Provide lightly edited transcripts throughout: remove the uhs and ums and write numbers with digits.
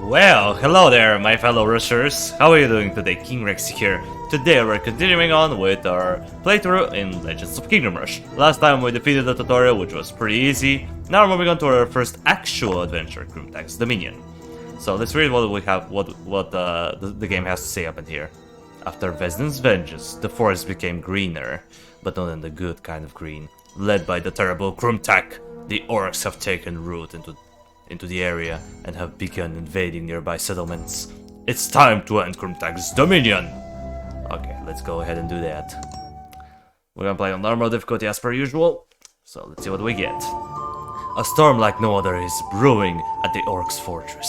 Well, hello there, my fellow rushers. How are you doing today? King Rex here. Today we're continuing on with our playthrough in Legends of Kingdom Rush. Last time we defeated the tutorial, which was pretty easy. Now we're moving on to our first actual adventure, Krimtek's Dominion. So let's read what we have, what the game has to say up in here. After Vesden's vengeance, the forest became greener, but not in the good kind of green. Led by the terrible Krimtek, the orcs have taken root into the area and have begun invading nearby settlements. It's time to end Krimtek's Dominion! Okay, let's go ahead and do that. We're gonna play on normal difficulty as per usual, so let's see what we get. A storm like no other is brewing at the orcs' fortress.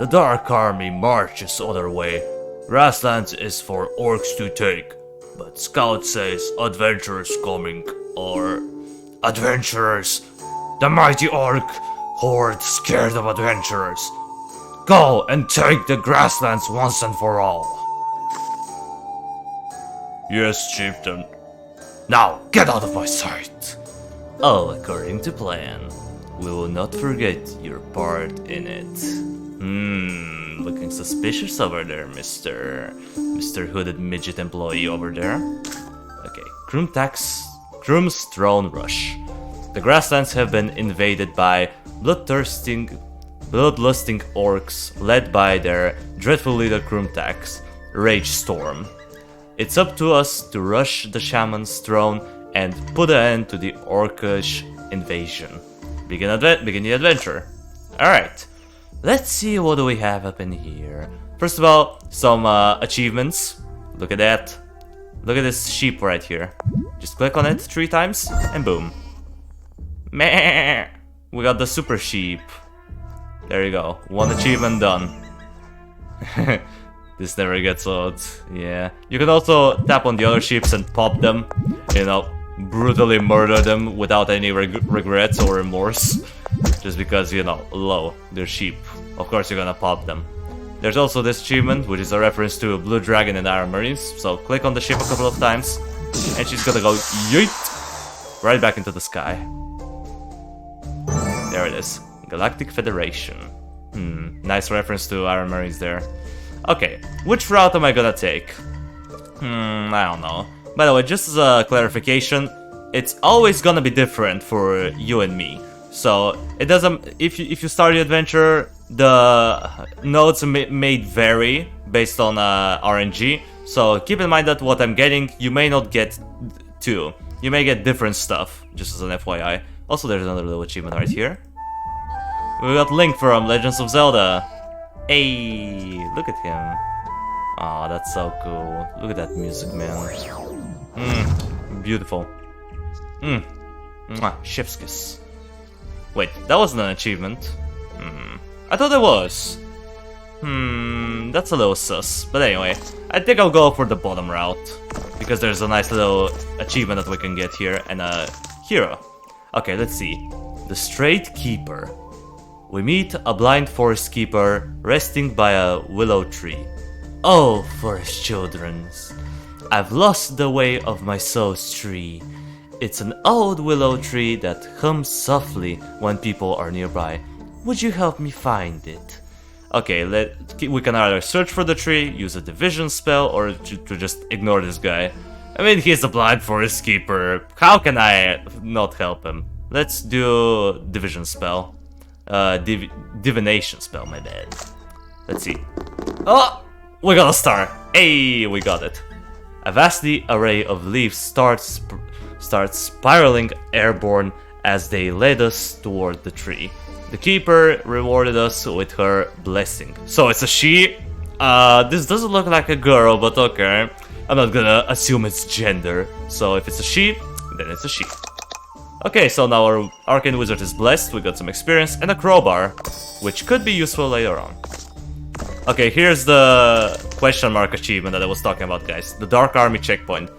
The Dark Army marches other way. Grasslands is for orcs to take, but Scout says adventurers coming, or adventurers. The mighty orc horde scared of adventurers. Go and take the grasslands once and for all. Yes, chieftain. Now, get out of my sight. All according to plan. We will not forget your part in it. Looking suspicious over there, Mr. Hooded Midget employee over there. Okay, Krum's Throne Rush. The grasslands have been invaded by bloodlusting orcs led by their dreadful leader Krimtek's Rage Storm. It's up to us to rush the Shaman's throne and put an end to the orcish invasion. Begin the adventure. Alright, let's see what do we have up in here. First of all, some achievements. Look at that. Look at this sheep right here. Just click on it 3 times and boom. Meh. We got the super sheep. There you go. 1 achievement done. This never gets old. Yeah. You can also tap on the other sheeps and pop them. You know, brutally murder them without any regrets or remorse. Just because, you know, they're sheep. Of course you're gonna pop them. There's also this achievement, which is a reference to Blue Dragon and Iron Marines. So click on the ship a couple of times, and she's gonna go yeet right back into the sky. There it is. Galactic Federation. Nice reference to Iron Marines there. Okay, which route am I gonna take? I don't know. By the way, just as a clarification, it's always gonna be different for you and me. So it doesn't. If you start the adventure, the notes may vary based on RNG. So keep in mind that what I'm getting, you may not get too. You may get different stuff. Just as an FYI. Also, there's another little achievement right here. We got Link from Legends of Zelda. Hey, look at him. Oh, that's so cool. Look at that music, man. Beautiful. Chef's kiss. Wait, that wasn't an achievement. I thought it was. That's a little sus. But anyway, I think I'll go for the bottom route. Because there's a nice little achievement that we can get here. And a hero. Okay, let's see. The Straight Keeper. We meet a blind forest keeper resting by a willow tree. Oh, forest children, I've lost the way of my soul's tree. It's an old willow tree that hums softly when people are nearby. Would you help me find it? Okay, we can either search for the tree, use a division spell, or to just ignore this guy. I mean, he's a blind forest keeper. How can I not help him? Let's do division spell. Divination spell, my bad. Let's see. Oh! We got a star! Hey, we got it. A vasty array of leaves starts spiraling airborne as they led us toward the tree. The keeper rewarded us with her blessing. So it's a she? This doesn't look like a girl, but okay. I'm not gonna assume its gender. So if it's a she, then it's a she. Okay, so now our Arcane Wizard is blessed, we got some experience, and a crowbar, which could be useful later on. Okay, here's the question mark achievement that I was talking about, guys. The Dark Army checkpoint.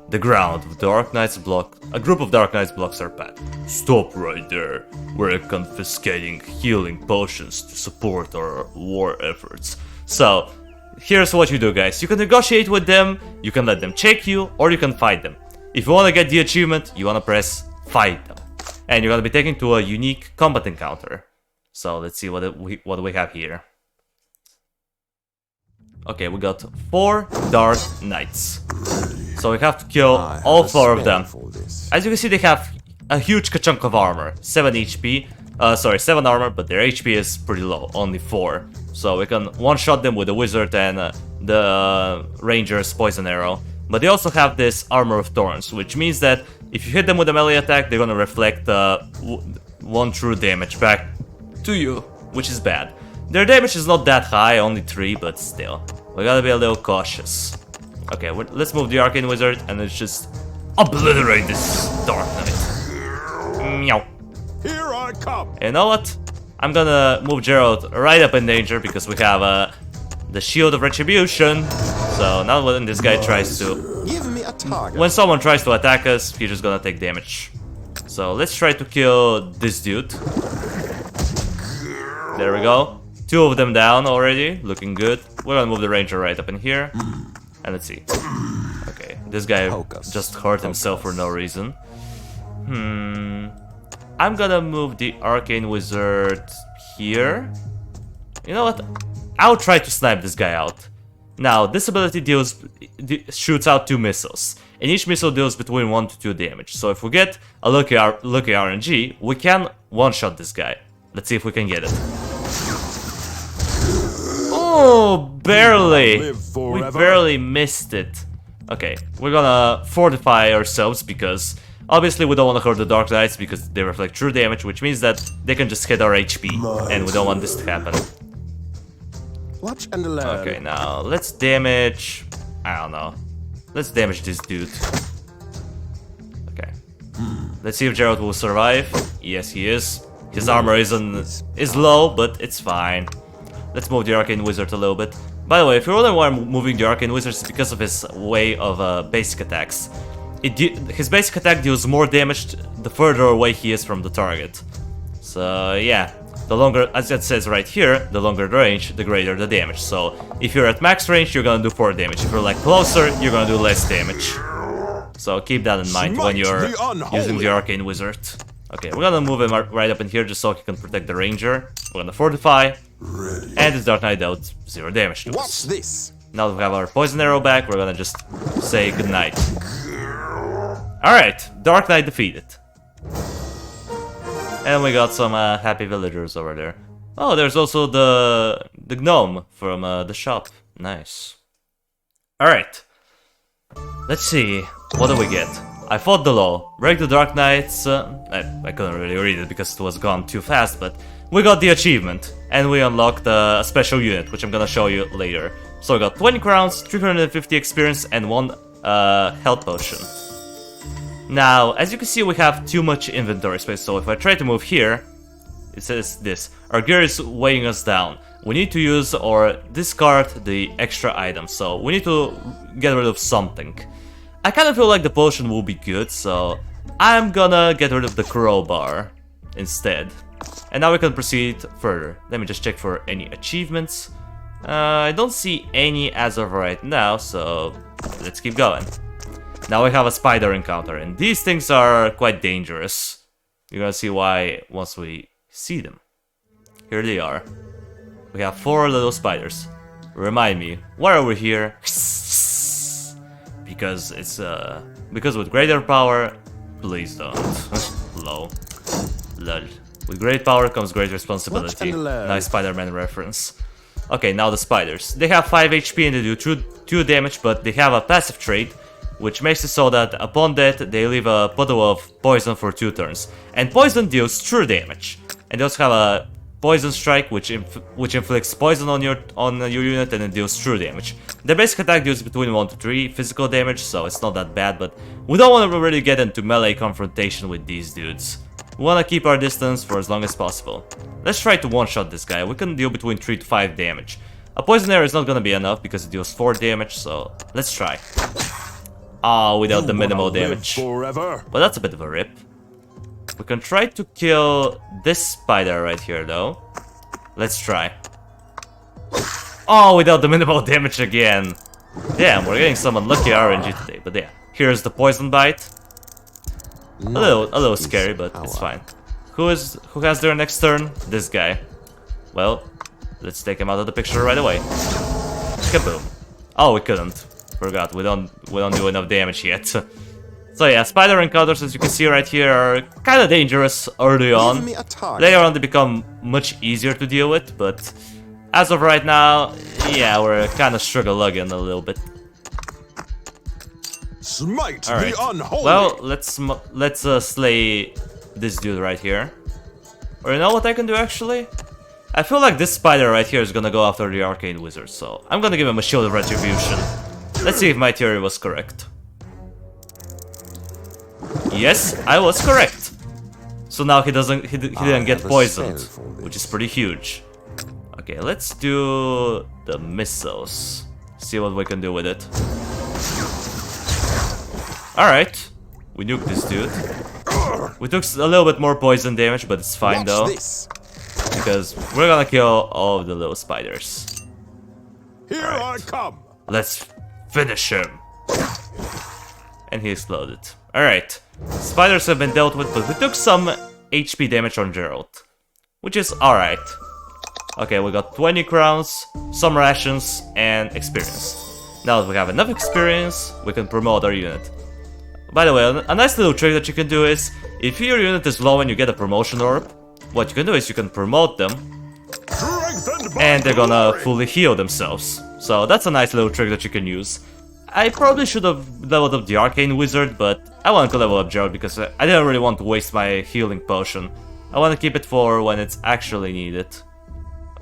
The ground of Dark Knight's block. A group of Dark Knight's blocks our path. Stop right there. We're confiscating healing potions to support our war efforts. So, here's what you do, guys. You can negotiate with them, you can let them check you, or you can fight them. If you want to get the achievement, you want to press fight them. And you're gonna be taken to a unique combat encounter. So let's see what we have here. Okay, we got 4 Dark Knights. So we have to kill all 4 of them. As you can see, they have a huge chunk of armor, 7 HP. Sorry, 7 armor, but their HP is pretty low, only 4. So we can one-shot them with the wizard and the ranger's poison arrow. But they also have this armor of thorns, which means that if you hit them with a melee attack, they're gonna reflect 1 true damage back to you, which is bad. Their damage is not that high, only 3, but still. We gotta be a little cautious. Okay, let's move the Arcane Wizard and let's just obliterate this Dark Knight. Meow. Here I come. You know what? I'm gonna move Gerald right up in danger because we have the Shield of Retribution. So now when this guy tries to... Give me a target. When someone tries to attack us, he's just gonna take damage. So let's try to kill this dude. There we go. 2 of them down already, looking good. We're gonna move the ranger right up in here. And let's see. Okay, this guy just hurt himself for no reason. I'm gonna move the Arcane Wizard here. You know what? I'll try to snipe this guy out. Now, this ability shoots out 2 missiles. And each missile deals between 1 to 2 damage. So if we get a lucky RNG, we can one-shot this guy. Let's see if we can get it. Oh, barely! We barely missed it. Okay, we're gonna fortify ourselves because obviously we don't want to hurt the Dark Knights because they reflect true damage, which means that they can just hit our HP, and we don't want this to happen. Watch and learn. Okay, now let's damage... I don't know. Let's damage this dude. Okay. Let's see if Gerald will survive. Yes, he is. His armor is low, but it's fine. Let's move the Arcane Wizard a little bit. By the way, if you're wondering why I'm moving the Arcane Wizard, it's because of his way of basic attacks. His basic attack deals more damage the further away he is from the target. So yeah, the longer, as it says right here, the longer the range, the greater the damage. So if you're at max range, you're gonna do 4 damage. If you're like closer, you're gonna do less damage. So keep that in mind when you're using the Arcane Wizard. Okay, we're gonna move him right up in here just so he can protect the ranger. We're gonna fortify. And this Dark Knight dealt 0 damage to us. What's this? Now that we have our poison arrow back, we're gonna just say goodnight. Alright, Dark Knight defeated. And we got some happy villagers over there. Oh, there's also the gnome from the shop. Nice. Alright. Let's see. What do we get? I fought the law, break the Dark Knights. I couldn't really read it because it was gone too fast, but we got the achievement. And we unlocked a special unit, which I'm gonna show you later. So we got 20 crowns, 350 experience, and 1 health potion. Now, as you can see, we have too much inventory space, so if I try to move here, it says this. Our gear is weighing us down. We need to use or discard the extra items, so we need to get rid of something. I kind of feel like the potion will be good, so I'm gonna get rid of the crowbar instead. And now we can proceed further. Let me just check for any achievements. I don't see any as of right now, so let's keep going. Now we have a spider encounter, and these things are quite dangerous. You're gonna see why once we see them. Here they are. We have 4 little spiders. Remind me, why are we here? Because it's because with greater power, please don't. Low. Lol. With great power comes great responsibility. Nice Spider-Man reference. Okay, now the spiders. They have 5 HP and they do 2 damage, but they have a passive trait, which makes it so that upon death, they leave a puddle of poison for 2 turns. And poison deals true damage. And they also have a poison strike, which inflicts poison on your unit and it deals true damage. Their basic attack deals between 1 to 3 physical damage, so it's not that bad, but we don't want to really get into melee confrontation with these dudes. We want to keep our distance for as long as possible. Let's try to one-shot this guy. We can deal between 3 to 5 damage. A poison arrow is not gonna be enough because it deals 4 damage, so let's try. Oh, without the minimal damage. But that's a bit of a rip. We can try to kill this spider right here, though. Let's try. Oh, without the minimal damage again. Damn, we're getting some unlucky RNG today, but yeah. Here's the poison bite. A little scary, but it's fine. who has their next turn? This guy. Well, let's take him out of the picture right away. Kaboom. Oh, we couldn't. Forgot. We don't do enough damage yet. So yeah, spider encounters, as you can see right here, are kind of dangerous early on. Later on, they become much easier to deal with, but as of right now, yeah, we're kind of struggle-lugging a little bit. Smite All right. the unholy. Well, let's slay this dude right here. Or you know what I can do actually? I feel like this spider right here is gonna go after the arcane wizard, so I'm gonna give him a shield of retribution. Let's see if my theory was correct. Yes, I was correct. So now he didn't get poisoned, which is pretty huge. Okay, let's do the missiles. See what we can do with it. Alright, we nuked this dude. We took a little bit more poison damage, but it's fine though. Because we're gonna kill all of the little spiders. Here I come. Let's finish him. And he exploded. Alright, spiders have been dealt with, but we took some HP damage on Gerald. Which is alright. Okay, we got 20 crowns, some rations, and experience. Now that we have enough experience, we can promote our unit. By the way, a nice little trick that you can do is, if your unit is low and you get a promotion orb, what you can do is you can promote them, and they're gonna fully heal themselves. So that's a nice little trick that you can use. I probably should have leveled up the Arcane Wizard, but I wanted to level up Gerald because I didn't really want to waste my healing potion. I want to keep it for when it's actually needed.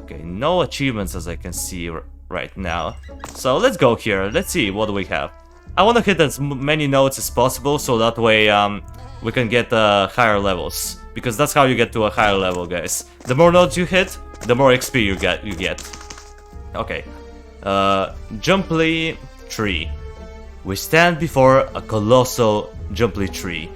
Okay, no achievements as I can see right now. So let's go here, let's see what do we have. I want to hit as many nodes as possible, so that way we can get higher levels. Because that's how you get to a higher level, guys. The more nodes you hit, the more XP you get. Okay. Jumply Tree. We stand before a colossal Jumply Tree.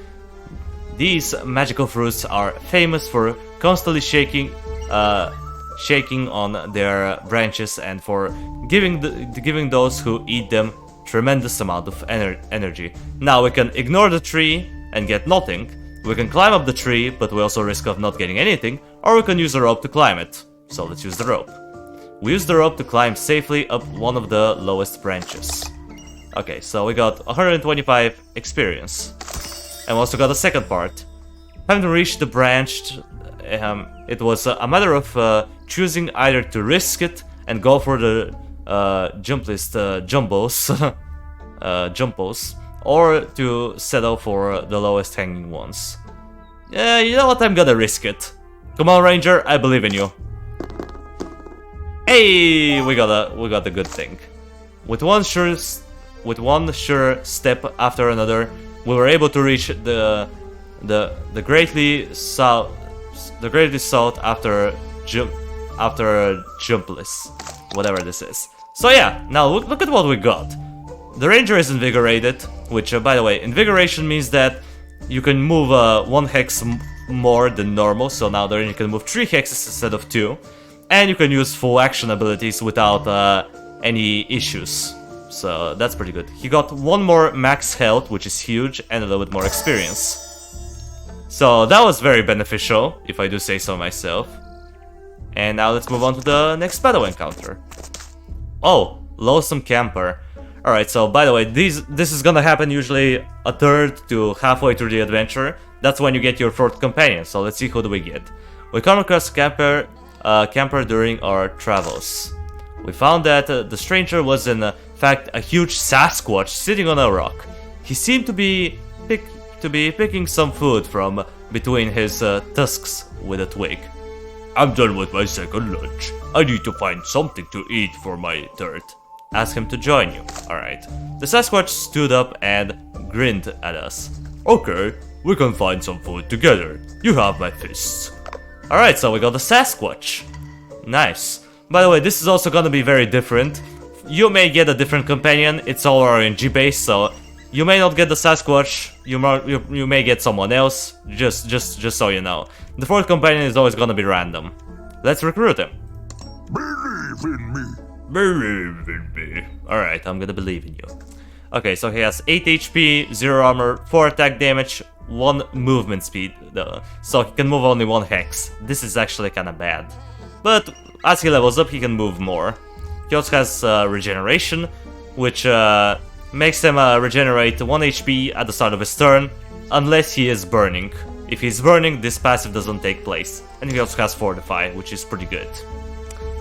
These magical fruits are famous for constantly shaking on their branches and for giving those who eat them tremendous amount of energy. Now we can ignore the tree and get nothing. We can climb up the tree, but we also risk of not getting anything, or we can use a rope to climb it. So let's use the rope. We use the rope to climb safely up one of the lowest branches. Okay, so we got 125 experience. And we also got a second part. Having reached the branch, it was a matter of choosing either to risk it and go for the jumplist jumpos, or to settle for the lowest hanging ones. Yeah, you know what? I'm gonna risk it. Come on, Ranger, I believe in you. Hey, we got a good thing. With one sure step after another, we were able to reach the greatly south after jumpless, whatever this is. So yeah, now look at what we got. The Ranger is invigorated, which by the way, invigoration means that you can move 1 hex more than normal, so now the Ranger can move 3 hexes instead of 2, and you can use full action abilities without any issues. So that's pretty good. He got 1 more max health, which is huge, and a little bit more experience. So that was very beneficial, if I do say so myself. And now let's move on to the next battle encounter. Oh, Loathsome Camper. Alright, so by the way, this is gonna happen usually a third to halfway through the adventure. That's when you get your 4th companion, so let's see who do we get. We come across Camper during our travels. We found that the stranger was in fact a huge Sasquatch sitting on a rock. He seemed to be picking some food from between his tusks with a twig. I'm done with my second lunch. I need to find something to eat for my third. Ask him to join you. Alright. The Sasquatch stood up and grinned at us. Okay, we can find some food together. You have my fists. Alright, so we got the Sasquatch. Nice. By the way, this is also gonna be very different. You may get a different companion. It's all RNG based, so you may not get the Sasquatch. You may get someone else. Just so you know. The 4th companion is always gonna be random. Let's recruit him. Believe in me. Believe in me. Alright, I'm gonna believe in you. Okay, so he has 8 HP, 0 armor, 4 attack damage, 1 movement speed, so he can move only 1 hex. This is actually kinda bad. But as he levels up, he can move more. He also has regeneration, which makes him regenerate 1 HP at the start of his turn, unless he is burning. If he's burning, this passive doesn't take place. And he also has Fortify, which is pretty good.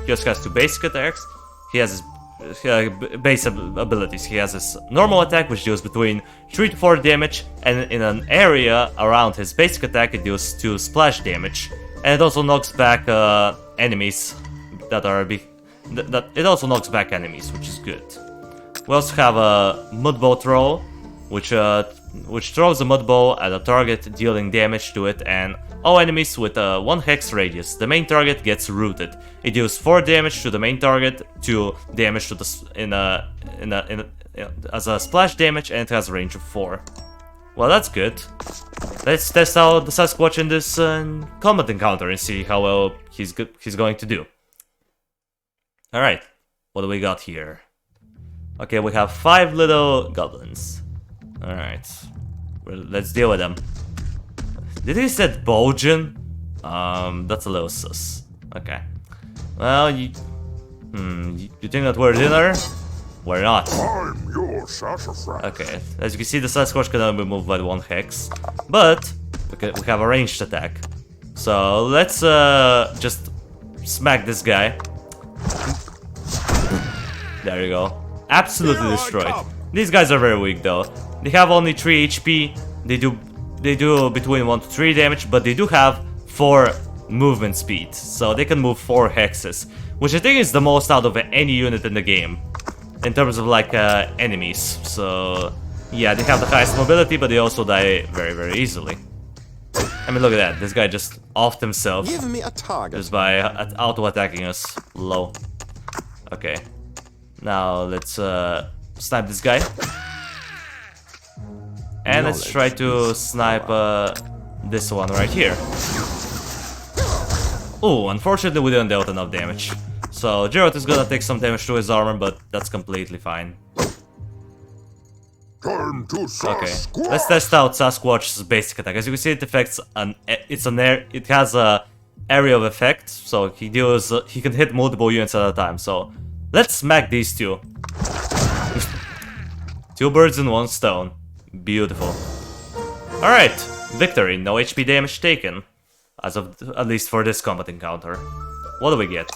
He also has 2 basic attacks. He has his base abilities. He has his normal attack, which deals between 3 to 4 damage, and in an area around his basic attack, it deals 2 splash damage. And it also knocks back enemies that are it also knocks back enemies, which is good. We also have a mud bow throw, which throws a mud bow at a target, dealing damage to it, and all enemies with a 1 hex radius. The main target gets rooted. It deals 4 damage to the main target, 2 damage to the as a splash damage, and it has a range of 4. Well, that's good. Let's test out the Sasquatch in this combat encounter and see how well he's going to do. All right, what do we got here? Okay, we have 5 little goblins. All right, well, let's deal with them. Did he say Bulgin? That's a little sus. Okay. Well, you think that we're dinner? We're not. I'm your sassafras. Okay, as you can see, the Sasquatch can only be moved by 1 hex, but we have a ranged attack. So let's just smack this guy. There you go. Absolutely destroyed. These guys are very weak though. They have only 3 HP. They do between 1 to 3 damage, but they do have 4 movement speed, so they can move 4 hexes, which I think is the most out of any unit in the game in terms of like enemies. So yeah, they have the highest mobility, but they also die very, very easily. I mean, look at that. This guy just offed himself. Give me a target. Just by auto-attacking us. Low. Okay. Now let's snipe this guy. And let's try to snipe this one right here. Oh, unfortunately we didn't deal enough damage. So Geralt is gonna take some damage to his armor, but that's completely fine. Time to Okay, let's test out Sasquatch's basic attack. As you can see, it affects it has a area of effect, so he can hit multiple units at a time. So let's smack these 2. 2 birds in 1 stone. Beautiful. All right, victory. No HP damage taken, at least for this combat encounter. What do we get?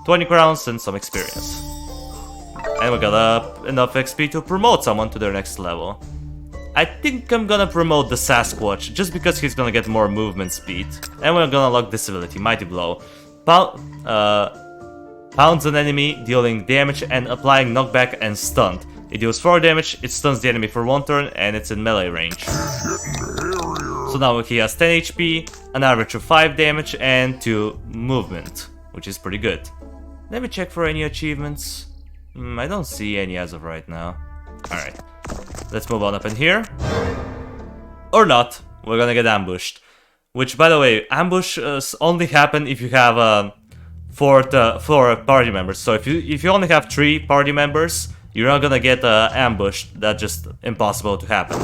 20 crowns and some experience. And we got enough XP to promote someone to their next level. I think I'm gonna promote the Sasquatch, just because he's gonna get more movement speed. And we're gonna unlock this ability, Mighty Blow. Pounds an enemy, dealing damage and applying knockback and stunned. It deals 4 damage, it stuns the enemy for 1 turn, and it's in melee range. So now he has 10 HP, an average of 5 damage, and 2 movement, which is pretty good. Let me check for any achievements. I don't see any as of right now. Alright, let's move on up in here. Or not, we're gonna get ambushed. Which, by the way, ambushes only happen if you have 4 party members. So if you only have 3 party members, you're not gonna get ambushed. That's just impossible to happen.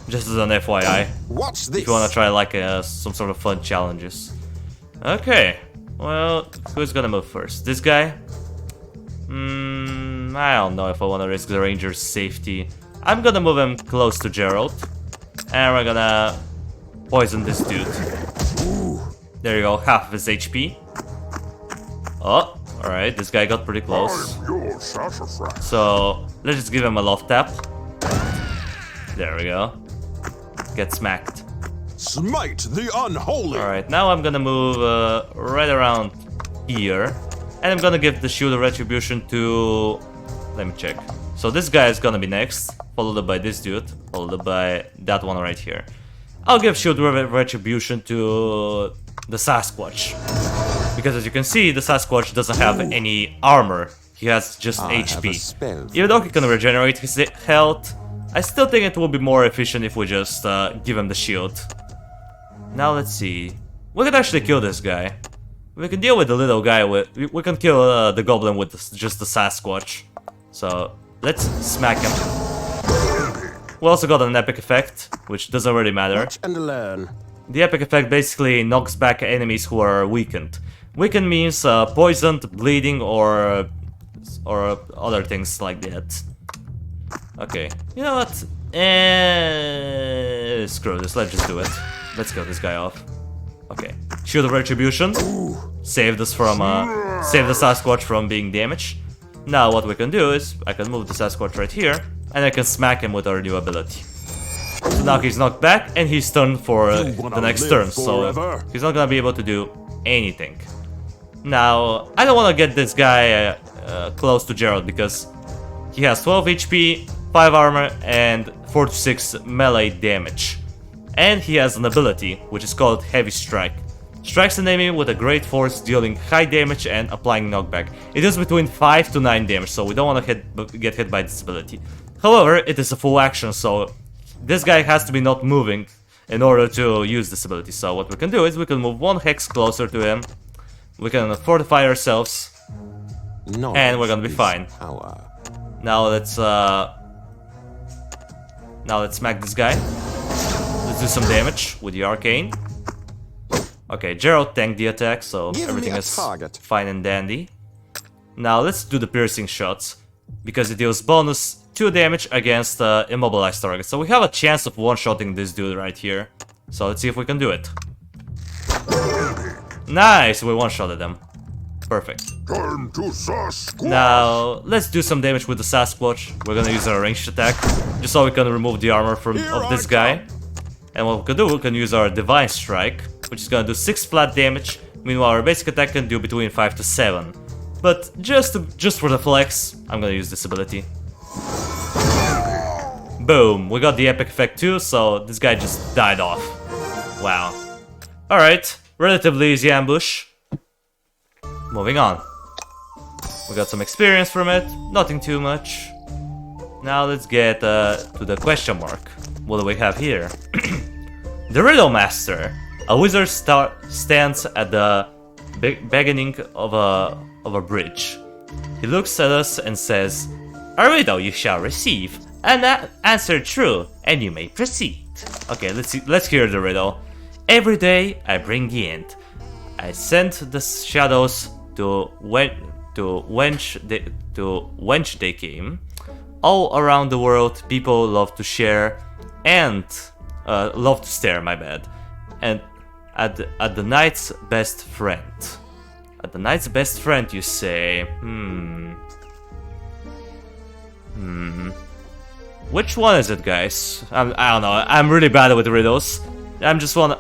Just as an FYI. What's this? If you wanna try like some sort of fun challenges. Okay, well, who's gonna move first? This guy? I don't know if I wanna risk the ranger's safety. I'm gonna move him close to Geralt. And we're gonna poison this dude. There you go, half of his HP. Oh, alright, this guy got pretty close. So, let's just give him a love tap. There we go. Get smacked. Smite the unholy! Alright, now I'm gonna move right around here. And I'm gonna give the Shield of Retribution to... Let me check. So this guy is gonna be next, followed up by this dude, followed up by that one right here. I'll give Shield of Retribution to the Sasquatch. Because as you can see, the Sasquatch doesn't have any armor. He has just HP. Even though he can regenerate his health, I still think it will be more efficient if we just give him the shield. Now let's see. We can actually kill this guy. We can deal with the little guy with... We can kill the goblin with just the Sasquatch. So, let's smack him. We also got an epic effect, which doesn't really matter. Watch and learn. The epic effect basically knocks back enemies who are weakened. Weakened means poisoned, bleeding, or other things like that. Okay, you know what? Screw this, let's just do it. Let's kill this guy off. Okay, Shield of Retribution saved us from saved the Sasquatch from being damaged. Now what we can do is I can move the Sasquatch right here, and I can smack him with our new ability. So now he's knocked back, and he's stunned for the next turn, so he's not gonna be able to do anything. Now, I don't want to get this guy close to Gerald because he has 12 HP, 5 armor, and 4 to 6 melee damage. And he has an ability, which is called Heavy Strike. Strikes an enemy with a great force, dealing high damage and applying knockback. It is between 5 to 9 damage, so we don't want to get hit by this ability. However, it is a full action, so this guy has to be not moving in order to use this ability. So what we can do is we can move 1 hex closer to him. We can fortify ourselves, and we're gonna be fine. Now let's smack this guy. Let's do some damage with the arcane. Okay, Gerald tanked the attack, so everything is fine and dandy. Now let's do the piercing shots, because it deals bonus 2 damage against immobilized targets. So we have a chance of one-shotting this dude right here. So let's see if we can do it. Nice, we one-shotted him. Perfect. Turn to Sasquatch. Now let's do some damage with the Sasquatch. We're gonna use our ranged attack, just so we can remove the armor of this guy. And what we can do, we can use our Divine Strike, which is gonna do 6 flat damage. Meanwhile, our basic attack can do between 5 to 7. But just for the flex, I'm gonna use this ability. Boom, we got the epic effect too, so this guy just died off. Wow. Alright, relatively easy ambush. Moving on. We got some experience from it, nothing too much. Now let's get to the question mark. What do we have here? The Riddle Master. A wizard stands at the beginning of a bridge. He looks at us and says, "A riddle you shall receive, and answer true, and you may proceed." Okay, let's hear the riddle. Every day I bring the end. I send the shadows to whence they came. All around the world, people love to share and love to stare. My bad. And at the night's best friend. At the night's best friend, you say. Which one is it, guys? I don't know. I'm really bad with riddles. I just wanna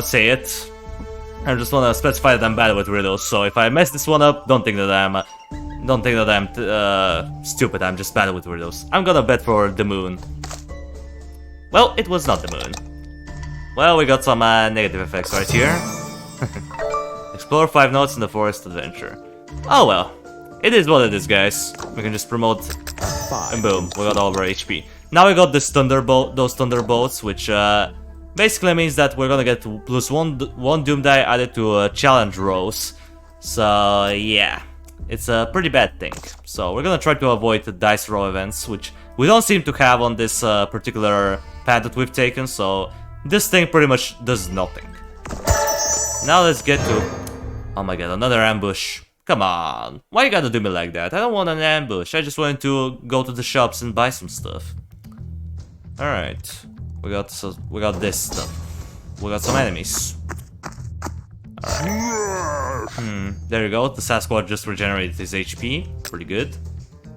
say it. I just wanna specify that I'm bad with riddles. So if I mess this one up, don't think that I'm stupid. I'm just bad with riddles. I'm gonna bet for the moon. Well, it was not the moon. Well, we got some negative effects right here. Explore 5 notes in the forest adventure. Oh well, it is what it is, guys. We can just promote, and boom, we got all of our HP. Now we got this those thunderbolts, which basically means that we're gonna get plus one doom die added to challenge rolls. So yeah, it's a pretty bad thing. So we're gonna try to avoid the dice roll events, which we don't seem to have on this particular path that we've taken. So this thing pretty much does nothing. Now let's get to... Oh my god, another ambush. Come on, why you gotta do me like that? I don't want an ambush, I just wanted to go to the shops and buy some stuff. Alright, we got this stuff. We got some enemies. Alright. There you go, the Sasquatch just regenerated his HP. Pretty good.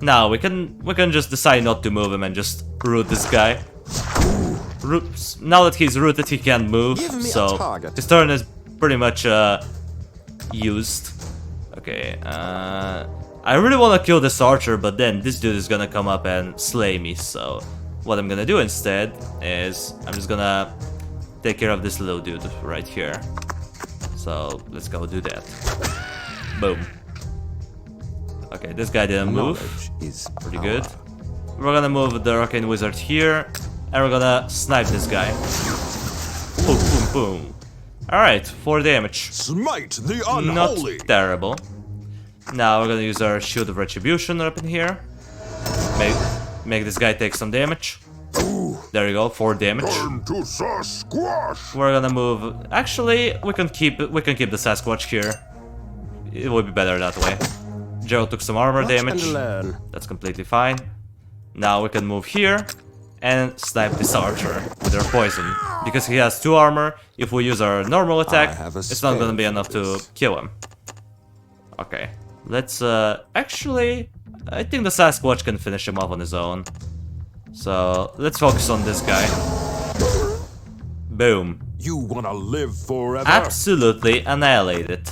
Now we can just decide not to move him and just root this guy. Now that he's rooted, he can't move, so his turn is pretty much used. Okay, I really want to kill this archer, but then this dude is gonna come up and slay me, so what I'm gonna do instead is I'm just gonna take care of this little dude right here. So let's go do that. Boom. Okay, this guy didn't move. Pretty good. We're gonna move the Arcane Wizard here, and we're gonna snipe this guy. Boom, boom, boom. Alright, 4 damage. Smite the unholy. Not terrible. Now we're gonna use our Shield of Retribution up in here. Make this guy take some damage. There you go, 4 damage. Time to Sasquatch. We're gonna move. Actually, we can keep the Sasquatch here. It would be better that way. Gerald took some armor damage. That's completely fine. Now we can move here and snipe this archer with our poison. Because he has 2 armor, if we use our normal attack, it's not gonna be enough to kill him. Okay, let's actually, I think the Sasquatch can finish him off on his own. So let's focus on this guy. Boom. You wanna live forever? Absolutely annihilated.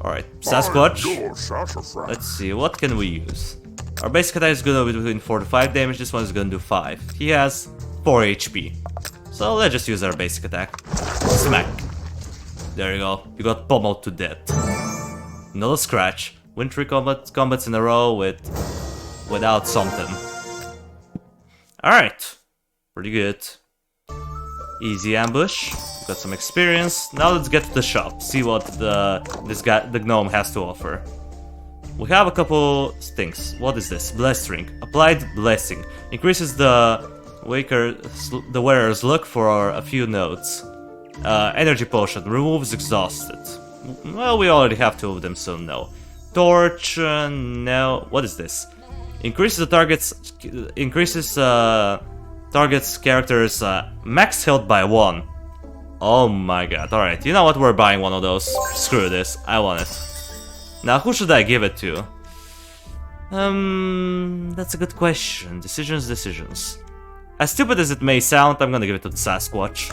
Alright, Sasquatch. Your sassafras. Let's see, what can we use? Our basic attack is gonna be between 4 to 5 damage, this one is gonna do 5. He has 4 HP. So let's just use our basic attack. Smack. There you go, you got pummeled to death. Not a scratch. Win 3 combats in a row without something. Alright, pretty good. Easy ambush. Got some experience. Now let's get to the shop. See what the gnome has to offer. We have a couple things. What is this? Bless ring. Applied blessing. Increases the wearer's luck for a few notes. Energy potion. Removes exhausted. Well, we already have 2 of them, so no. Torch. No. What is this? Increases target's character's max health by 1. Oh my god, alright, you know what, we're buying one of those. Screw this, I want it. Now, who should I give it to? That's a good question. Decisions. As stupid as it may sound, I'm gonna give it to the Sasquatch.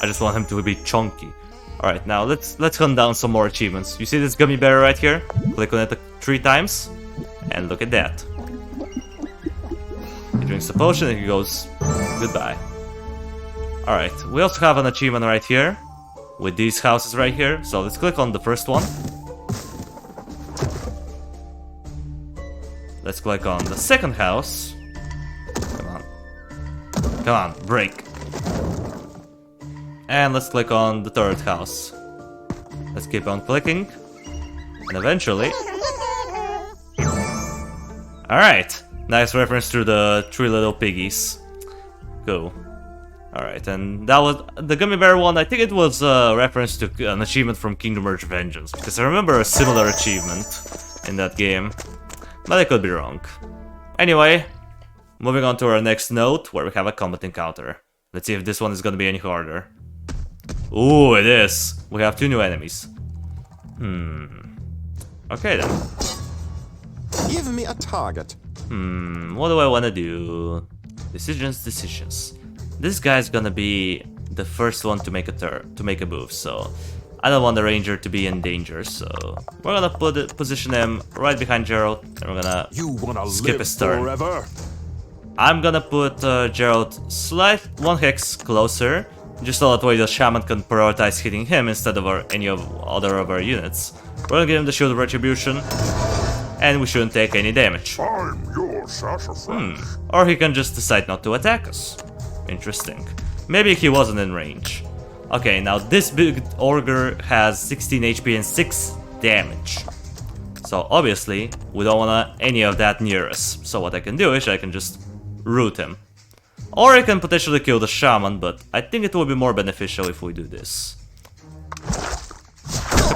I just want him to be chunky. Alright, now let's hunt down some more achievements. You see this gummy bear right here? Click on it 3 times, and look at that. He drinks the potion and he goes goodbye. Alright, we also have an achievement right here with these houses right here, so let's click on the first one. Let's click on the second house. Come on, break. And let's click on the third house. Let's keep on clicking. And eventually... Alright, nice reference to the 3 little piggies. Cool. Alright, and that was the gummy bear one. I think it was a reference to an achievement from Kingdom Hearts Vengeance, because I remember a similar achievement in that game, but I could be wrong. Anyway, moving on to our next note, where we have a combat encounter. Let's see if this one is gonna be any harder. Ooh, it is! We have 2 new enemies. Okay then. Give me a target. What do I wanna do? Decisions. This guy's gonna be the first one to make a move, so I don't want the ranger to be in danger, so we're gonna position him right behind Gerald, and we're gonna skip his turn. Forever? I'm gonna put Gerald 1 hex closer, just so that way the shaman can prioritize hitting him instead of any other of our units. We're gonna give him the Shield of Retribution, and we shouldn't take any damage. I'm your sassafras. Or he can just decide not to attack us. Interesting. Maybe he wasn't in range. Okay, now this big ogre has 16 HP and 6 damage. So obviously, we don't want any of that near us. So what I can do is I can just root him. Or I can potentially kill the shaman, but I think it will be more beneficial if we do this.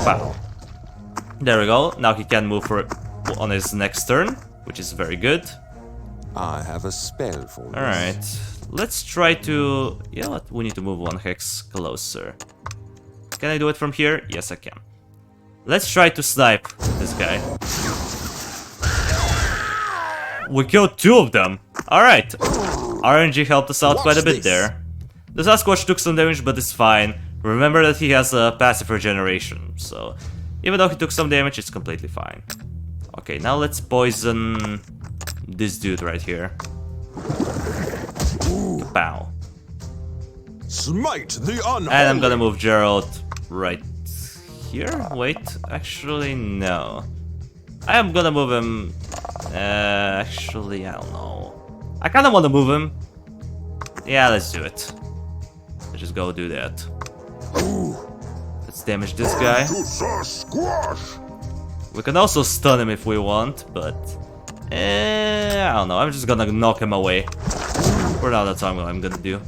Wow. There we go. Now he can move on his next turn, which is very good. I have a spell for you. Alright. Let's try to... You know what? We need to move 1 hex closer. Can I do it from here? Yes, I can. Let's try to snipe this guy. We killed 2 of them! Alright. RNG helped us out quite a bit there. The Sasquatch took some damage, but it's fine. Remember that he has a passive regeneration, so... Even though he took some damage, it's completely fine. Okay, now let's poison... this dude right here. Pow. Smite the unholy. And I'm gonna move Gerald right here. Wait, actually, no. I am gonna move him. Actually, I don't know. I kinda wanna move him. Yeah, let's do it. Let's just go do that. Let's damage this guy. We can also stun him if we want, but I don't know, I'm just gonna knock him away. For now, that's all I'm gonna do.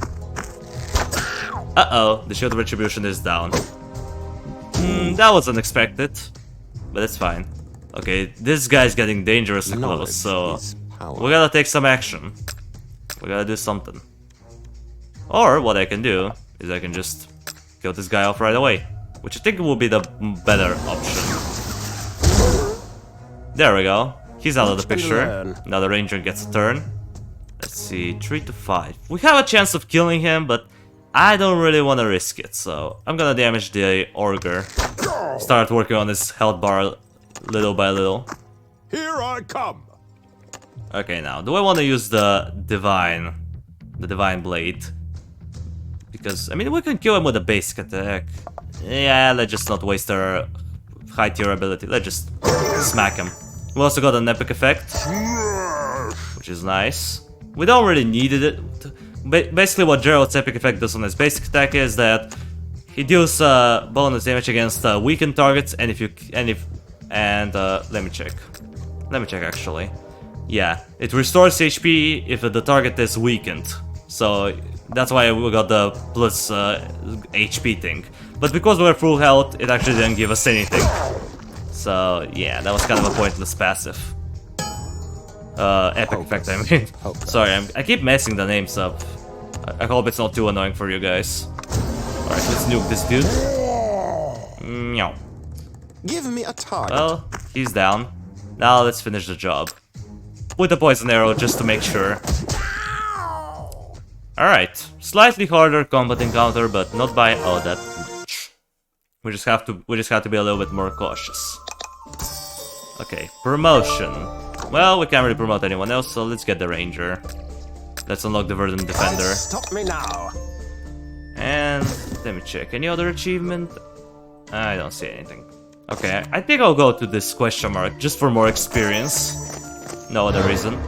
Uh-oh, the Shield of Retribution is down. That was unexpected, but it's fine. Okay, this guy's getting dangerously close, so we gotta take some action. We gotta do something. Or what I can do is I can just kill this guy off right away, which I think will be the better option. There we go. He's out of the picture. Now the ranger gets a turn. Let's see, 3 to 5. We have a chance of killing him, but I don't really want to risk it, so I'm gonna damage the Augur. Start working on his health bar little by little. Here I come. Okay, now, do I want to use the Divine Blade? Because, I mean, we can kill him with a basic attack. Yeah, let's just not waste our high tier ability. Let's just smack him. We also got an epic effect, which is nice. We don't really need it. Basically, what Gerald's epic effect does on his basic attack is that he deals bonus damage against weakened targets, and let me check. Let me check actually. Yeah, it restores HP if the target is weakened. So that's why we got the plus HP thing. But because we're full health, it actually didn't give us anything. So yeah, that was kind of a pointless passive. Epic effect, I mean. Sorry, I keep messing the names up. I hope it's not too annoying for you guys. Alright, let's nuke this dude. Meow. Give me a target. Well, he's down. Now let's finish the job. With the poison arrow just to make sure. Alright, slightly harder combat encounter, but not by all that much. We just have to be a little bit more cautious. Okay, promotion. Well, we can't really promote anyone else, so let's get the ranger. Let's unlock the Verdant Defender. Stop me now. And let me check. Any other achievement? I don't see anything. Okay, I think I'll go to this question mark just for more experience. No other reason.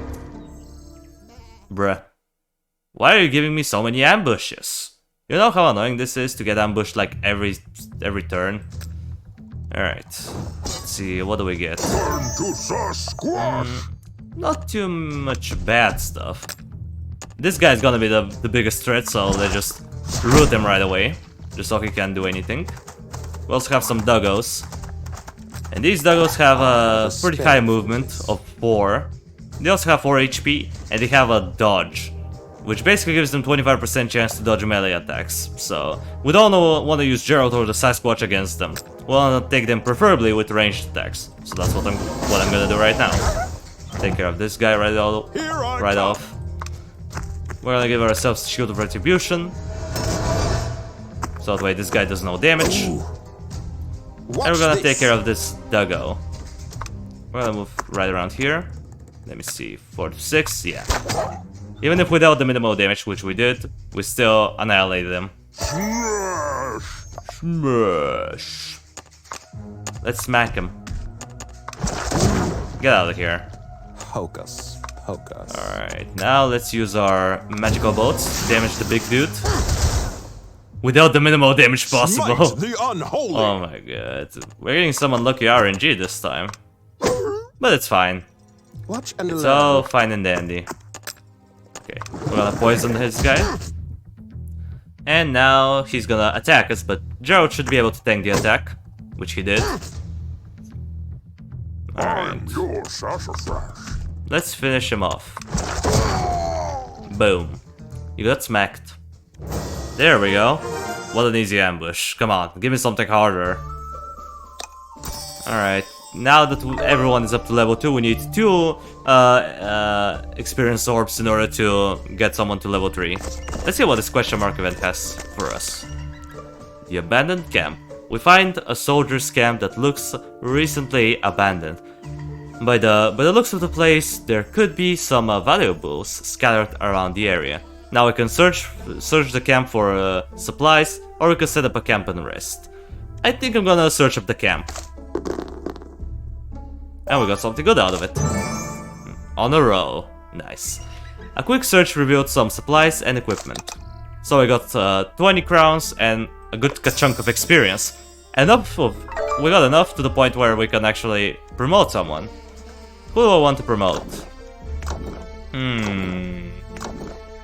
Bruh. Why are you giving me so many ambushes? You know how annoying this is to get ambushed like every turn? Alright. Let's see, what do we get? Turn to Sasquatch. Not too much bad stuff. This guy's gonna be the biggest threat, so let's just root him right away. Just so he can't do anything. We also have some doggos. And these doggos have a pretty high movement of 4. They also have 4 HP, and they have a dodge, which basically gives them 25% chance to dodge melee attacks. So we don't want to use Gerald or the Sasquatch against them. We want to take them preferably with ranged attacks. So that's what I'm gonna do right now. Take care of this guy right off. We're gonna give ourselves Shield of Retribution, so that way this guy does no damage. And we're gonna take care of this doggo. We're gonna move right around here. Let me see, 4 to 6, yeah. Even if without the minimal damage, which we did, we still annihilated them. Smash. Let's smack him. Get out of here. Hocus pocus. Alright, now let's use our magical bolts to damage the big dude. Without the minimal damage possible. Smite the unholy. Oh my god. We're getting some unlucky RNG this time. But it's fine. Watch and It's learn. all fine and dandy. Okay, we're gonna poison his guy. And now he's gonna attack us, but Gerald should be able to tank the attack, which he did. Alright. Your sassafras. Let's finish him off. Boom. You got smacked. There we go. What an easy ambush. Come on, give me something harder. Alright. Now that everyone is up to level 2, we need 2 experience orbs in order to get someone to level 3. Let's see what this question mark event has for us. The abandoned camp. We find a soldier's camp that looks recently abandoned. By the looks of the place, there could be some valuables scattered around the area. Now we can search the camp for supplies, or we can set up a camp and rest. I think I'm gonna search up the camp. And we got something good out of it. On a roll. Nice. A quick search revealed some supplies and equipment. So we got 20 crowns and a good chunk of experience. We got enough to the point where we can actually promote someone. Who do I want to promote?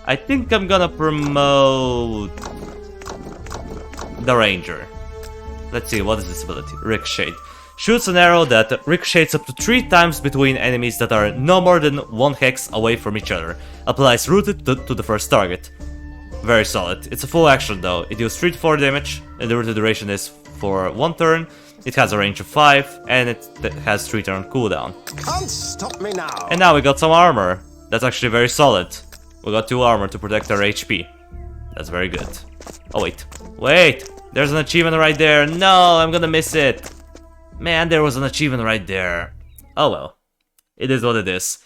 I think I'm gonna promote the Ranger. Let's see, what is this ability? Ricochet. Shoots an arrow that ricochets up to 3 times between enemies that are no more than 1 hex away from each other. Applies rooted to the first target. Very solid. It's a full action though. It deals 3 to 4 damage, and the rooted duration is for 1 turn. It has a range of 5, and it has 3 turn cooldown. Can't stop me now. And now we got some armor. That's actually very solid. We got 2 armor to protect our HP. That's very good. Oh wait. Wait! There's an achievement right there. No, I'm gonna miss it. Man, there was an achievement right there. Oh well. It is what it is.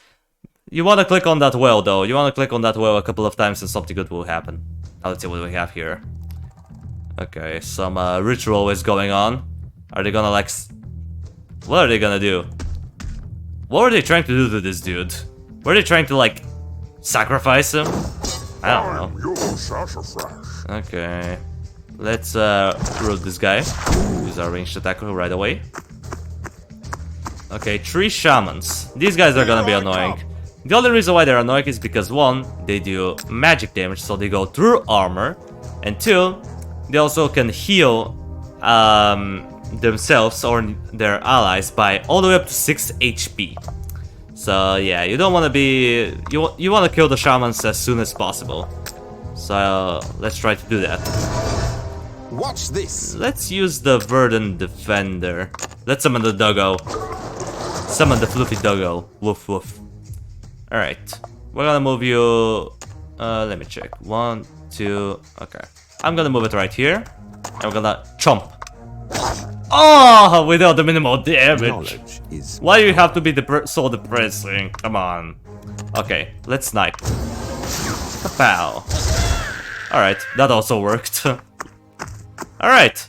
You wanna click on that well though. You wanna click on that well a couple of times and something good will happen. Now let's see what we have here. Okay, some ritual is going on. Are they gonna like... What are they gonna do? What were they trying to do to this dude? Were they trying to like... sacrifice him? I don't know. Okay. Let's root this guy. Use our ranged attack right away. Okay, 3 Shamans. These guys are gonna be annoying. The only reason why they're annoying is because 1, they do magic damage, so they go through armor. And 2, they also can heal themselves or their allies by all the way up to 6 HP. So yeah, you don't want to be... You want to kill the Shamans as soon as possible. So let's try to do that. Watch this. Let's use the Verdant Defender. Let's summon the doggo. Summon the fluffy doggo. Woof woof. Alright. We're gonna move you... let me check. 1, 2... Okay. I'm gonna move it right here. And we're gonna chomp. Oh! Without the minimal damage. Why do you have to be so depressing? Come on. Okay. Let's snipe. Pow. Alright. That also worked. Alright.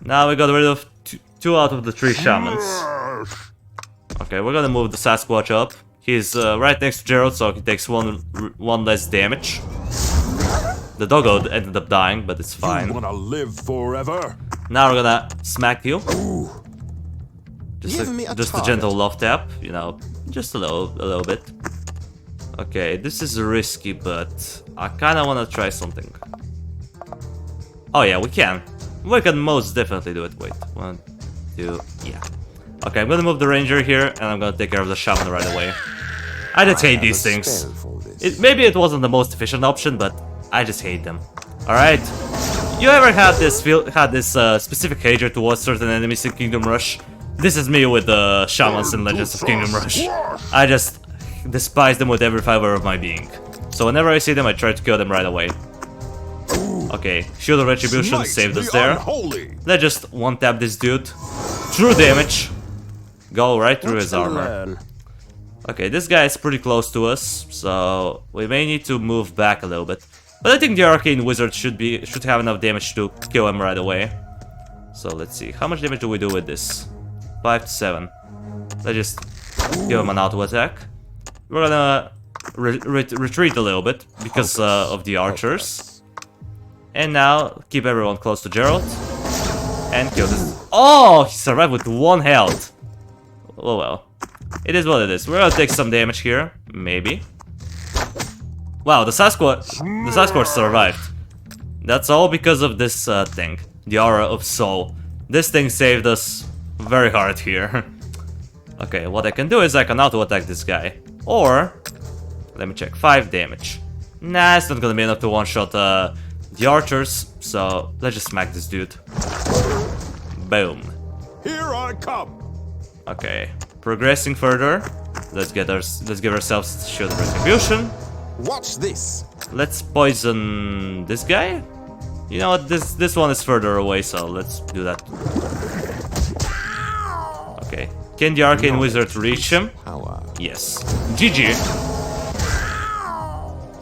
Now we got rid of 2 out of the 3 Shamans. Okay, we're gonna move the Sasquatch up. He's right next to Gerald, so he takes one less damage. The doggo ended up dying, but it's fine. You wanna live forever? Now we're gonna smack you. Just a target. gentle love tap, you know, just a little bit. Okay, this is risky, but I kinda wanna try something. Oh yeah, we can. We can most definitely do it. Wait, 1, 2, yeah. Okay, I'm gonna move the ranger here, and I'm gonna take care of the shaman right away. I just hate these things. Maybe it wasn't the most efficient option, but I just hate them. Alright? You ever had this specific hatred towards certain enemies in Kingdom Rush? This is me with the Shamans in Legends of Kingdom Rush. I just despise them with every fiber of my being. So whenever I see them, I try to kill them right away. Okay, Shield of Retribution saved us there. Let's just one-tap this dude. True damage. Go right through his armor. Okay, this guy is pretty close to us, so we may need to move back a little bit. But I think the Arcane Wizard should have enough damage to kill him right away. So let's see, how much damage do we do with this? 5 to 7. Let's just give him an auto attack. We're gonna retreat a little bit because of the archers. And now keep everyone close to Gerald and kill this. Oh, he survived with 1 health. Oh well, it is what it is. We're gonna take some damage here, maybe. Wow, the Sasquatch survived. That's all because of this thing, the Aura of Soul. This thing saved us very hard here. Okay, what I can do is I can auto-attack this guy. Or, let me check, 5 damage. Nah, it's not gonna be enough to one-shot the archers, so let's just smack this dude. Boom. Here I come. Okay, progressing further. Let's give ourselves Shield of Retribution. Watch this. Let's poison this guy. You know what? This one is further away, so let's do that. Okay. Can the Arcane Wizard reach him? Yes. GG.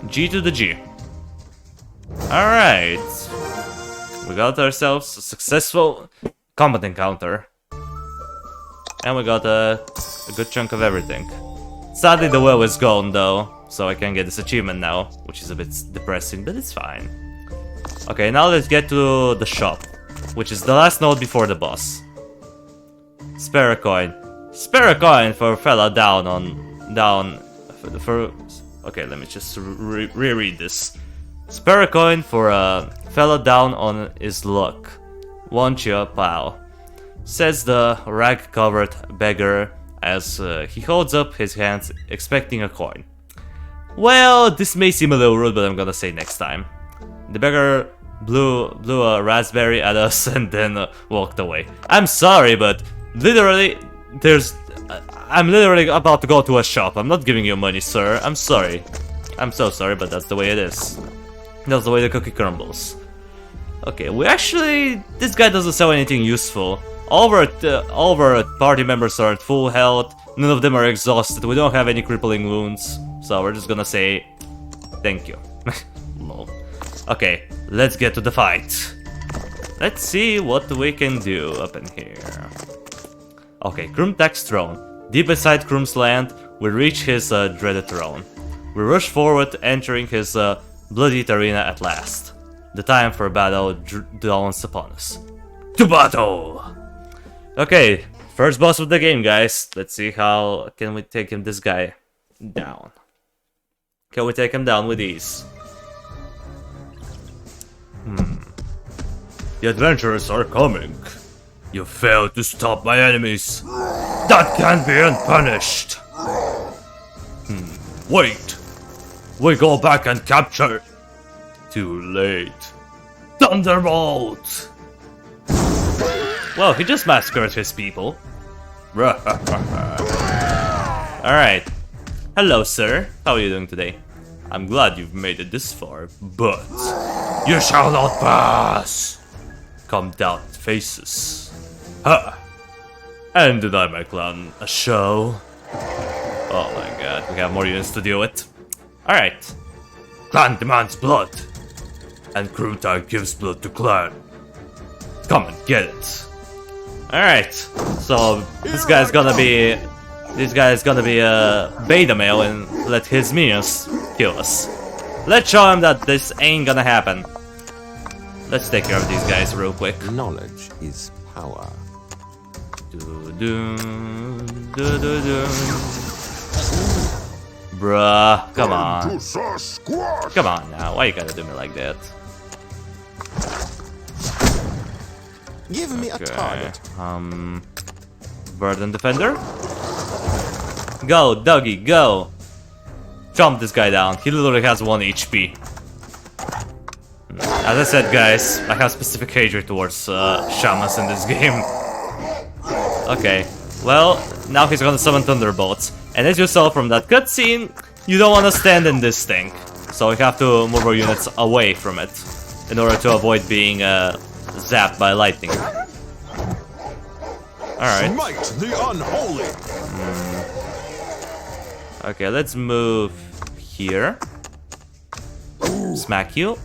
G to the G. Alright. We got ourselves a successful combat encounter. And we got a good chunk of everything. Sadly the well is gone though, so I can't get this achievement now, which is a bit depressing, but it's fine. Okay, now let's get to the shop, which is the last node before the boss. Spare a coin. Spare a coin for a fella okay, let me just reread this. Spare a coin for a fella down on his luck. Won't you, pal? Says the rag-covered beggar as he holds up his hands expecting a coin. Well, this may seem a little rude, but I'm gonna say next time. The beggar blew a raspberry at us and then walked away. I'm sorry, but literally, I'm literally about to go to a shop. I'm not giving you money, sir. I'm sorry. I'm so sorry, but that's the way it is. That's the way the cookie crumbles. Okay, this guy doesn't sell anything useful. All of our party members are at full health. None of them are exhausted. We don't have any crippling wounds. So we're just gonna say thank you. Lol. Okay, let's get to the fight. Let's see what we can do up in here. Okay, Krimtek's throne. Deep inside Krum's land, we reach his dreaded throne. We rush forward, entering his bloodied arena at last. The time for battle dawns upon us. To battle! Okay, first boss of the game, guys. Let's see how can we take this guy down. Can we take him down with ease? The adventurers are coming. You failed to stop my enemies. That can't be unpunished. Wait. We go back and capture. Too late. Thunderbolt! Well, he just massacred his people. Alright. Hello, sir. How are you doing today? I'm glad you've made it this far, but you shall not pass! Come down, faces. Ha! And deny my clan a show. Oh my god, we have more units to deal with. Alright. Clan demands blood. And Krimtek gives blood to clan. Come and get it. Alright. So this guy's gonna be a beta male and let his minions kill us. Let's show him that this ain't gonna happen. Let's take care of these guys real quick. Knowledge is power. Bruh, come on. To Sasquatch. Come on now, why you gotta do me like that? Give me a target. Burden Defender? Go, Dougie, go! Jump this guy down, he literally has 1 HP. As I said, guys, I have specific hatred towards Shamans in this game. Okay, well, now he's gonna summon Thunderbolts. And as you saw from that cutscene, you don't want to stand in this thing. So we have to move our units away from it in order to avoid being zapped by lightning. Alright. Smite the unholy. Okay, let's move here. Smack you.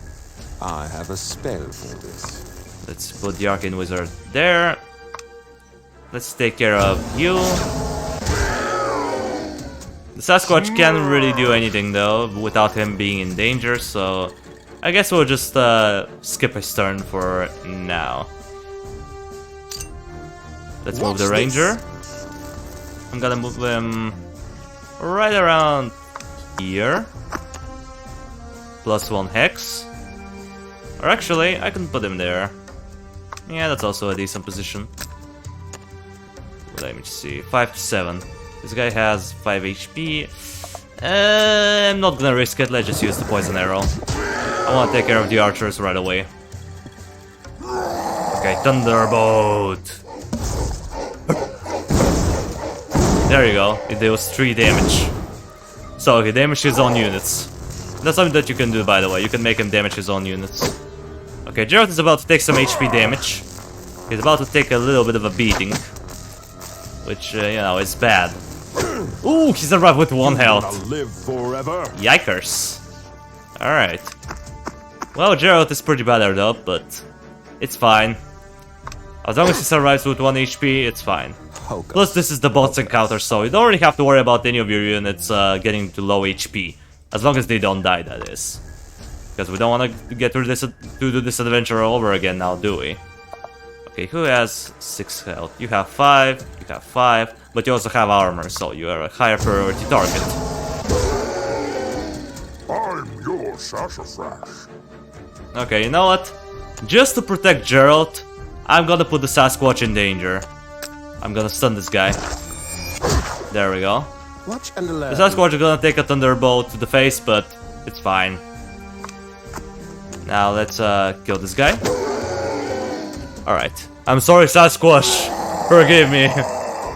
I have a spell for this. Let's put the Arcane Wizard there. Let's take care of you. The Sasquatch can't really do anything though, without him being in danger, so I guess we'll just skip his turn for now. Let's move the Ranger. I'm gonna move him right around here. +1 Hex. Or actually, I can put him there. Yeah, that's also a decent position. Let me see, 5 to 7. This guy has 5 HP. I'm not gonna risk it, let's just use the poison arrow. I wanna take care of the archers right away. Okay, Thunderbolt! There you go, it deals 3 damage. So he damaged his own units. That's something that you can do, by the way, you can make him damage his own units. Okay, Gerald is about to take some HP damage. He's about to take a little bit of a beating. Which, you know, is bad. Ooh, he's arrived with 1 health. Live forever. Yikers. Alright. Well, Gerald is pretty battered up, but it's fine. As long as he survives with 1 HP, it's fine. Plus, this is the boss encounter, so you don't really have to worry about any of your units getting to low HP. As long as they don't die, that is. Because we don't want to get through this adventure all over again now, do we? Okay, Okay, who has 6 health? You have 5, you have 5, but you also have armor, so you are a higher priority target. I'm your sassafras. Okay, you know what? Just to protect Gerald, I'm gonna put the Sasquatch in danger. I'm gonna stun this guy. There we go. Watch and learn. The Sasquatch is gonna take a thunderbolt to the face, but it's fine. Now let's kill this guy. Alright. I'm sorry, Sasquatch. Forgive me.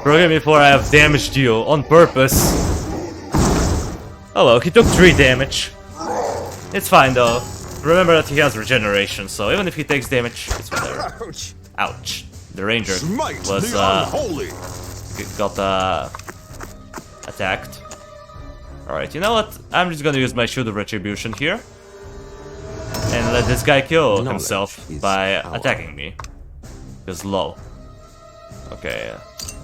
Forgive me for I have damaged you on purpose. Oh well, he took 3 damage. It's fine though. Remember that he has regeneration, so even if he takes damage, it's whatever. Ouch! Ouch. The ranger Smite was the unholy. got attacked. Alright, you know what? I'm just gonna use my Shield of Retribution here. And let this guy kill Knowledge himself is by power. attacking me. Because low. Okay.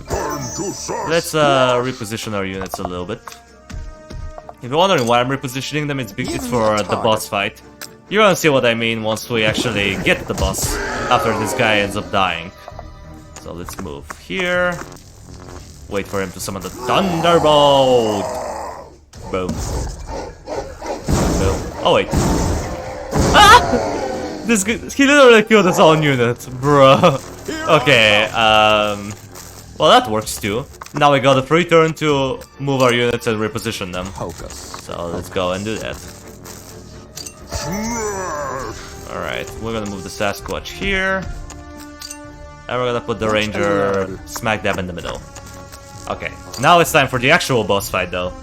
Burn to Let's reposition our units a little bit. If you're wondering why I'm repositioning them, it's for the boss fight. You're gonna see what I mean once we actually get the boss, after this guy ends up dying. So let's move here. Wait for him to summon the Thunderbolt! Boom. Boom. Oh wait. Ah! This guy, he literally killed his own unit, bruh. Okay, well that works too. Now we got a free turn to move our units and reposition them. Focus. So let's go and do that. Alright, we're gonna move the Sasquatch here. And we're gonna put the ranger smack dab in the middle. Okay, now it's time for the actual boss fight though.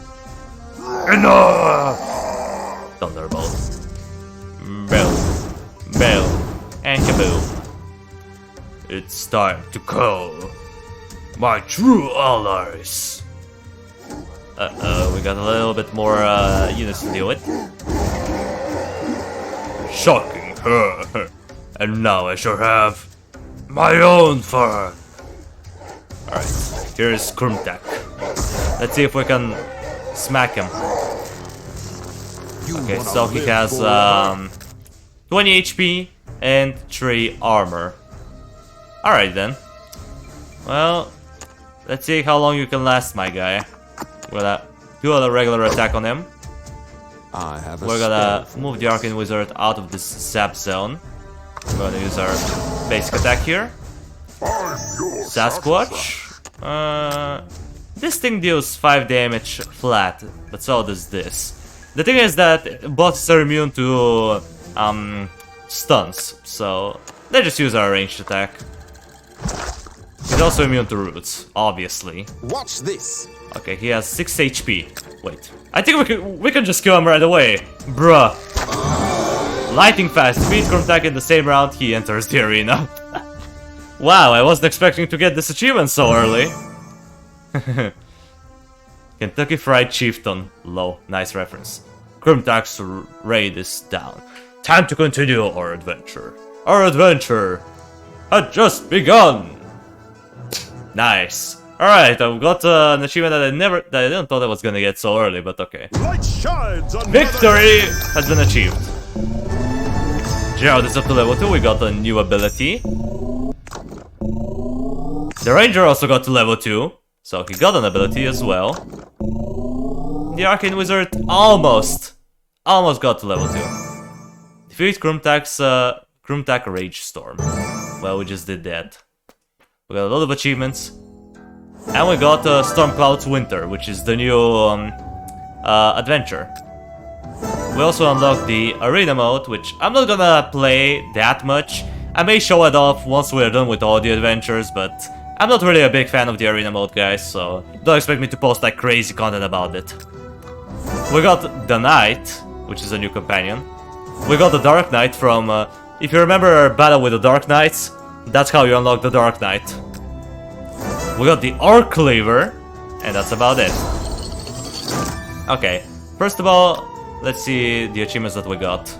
Enough! Thunderbolt. Boom. Boom. And kaboom. It's time to call my true allies. Uh-oh, we got a little bit more units to deal with. Shocking. And now I shall have my own fun. Alright, here's Krimtek. Let's see if we can smack him. Okay, so he has 20 HP and 3 armor. Alright then. Well, let's see how long you can last, my guy. We're gonna do a regular attack on him. We're gonna move the Arcane Wizard out of this zap zone. We're gonna use our basic attack here. Sasquatch. This thing deals 5 damage flat, but so does this. The thing is that bots are immune to stuns, so let's just use our ranged attack. He's also immune to roots, obviously. Watch this. Okay, he has 6 HP. Wait, I think we can just kill him right away, bruh. Lightning fast, beat Krimtek in the same round he enters the arena. Wow, I wasn't expecting to get this achievement so early. Kentucky Fried Chieftain. Low, nice reference. Krimtek's raid is down. Time to continue our adventure. Our adventure had just begun. Nice. Alright, I've got an achievement that I didn't thought I was gonna get so early, but okay. Light shines on Victory has been achieved. Gerald is up to level 2, we got a new ability. The ranger also got to level 2, so he got an ability as well. The Arcane Wizard almost got to level 2. Defeat Krimtek Rage Storm. Well, we just did that. We got a lot of achievements. And we got Stormcloud's Winter, which is the new adventure. We also unlocked the arena mode, which I'm not gonna play that much. I may show it off once we're done with all the adventures, but I'm not really a big fan of the arena mode, guys, so don't expect me to post like crazy content about it. We got the Knight, which is a new companion. We got the Dark Knight from, if you remember our battle with the Dark Knights, that's how you unlock the Dark Knight. We got the Arc Cleaver, and that's about it. Okay, first of all, let's see the achievements that we got.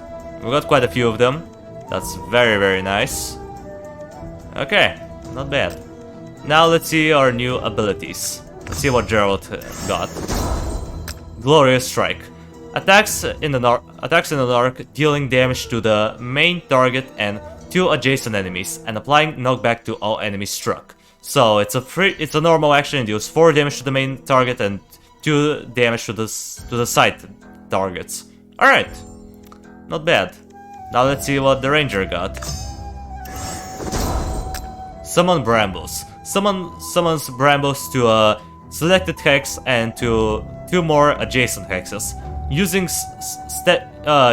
We got quite a few of them. That's very, very nice. Okay, not bad. Now let's see our new abilities. Let's see what Gerald got. Glorious Strike. Attacks in the dark, dealing damage to the main target and 2 adjacent enemies and applying knockback to all enemies struck. So it's a normal action. It deals 4 damage to the main target and 2 damage to the side targets. Alright, not bad. Now let's see what the ranger got. Summon Brambles. Summons Brambles to a selected hex and to 2 more adjacent hexes. Using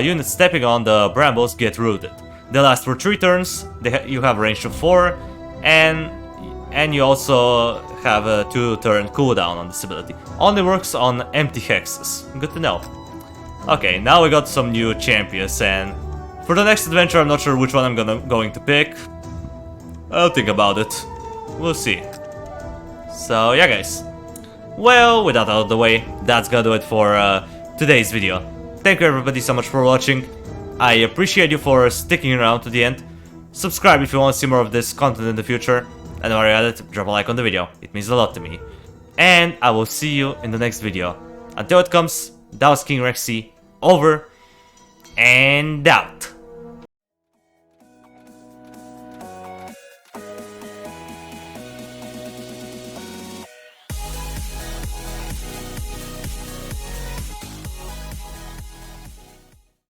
units stepping on the Brambles get rooted. They last for 3 turns, you have range of 4, and you also have a 2-turn cooldown on this ability. Only works on empty hexes. Good to know. Okay, now we got some new champions, and for the next adventure I'm not sure which one I'm going to pick. I'll think about it. We'll see. So yeah guys. Well, with that out of the way, that's gonna do it for today's video. Thank you everybody so much for watching. I appreciate you for sticking around to the end. Subscribe if you want to see more of this content in the future. And while you're at it, drop a like on the video. It means a lot to me. And I will see you in the next video. Until it comes, that was King Rexy. Over and out.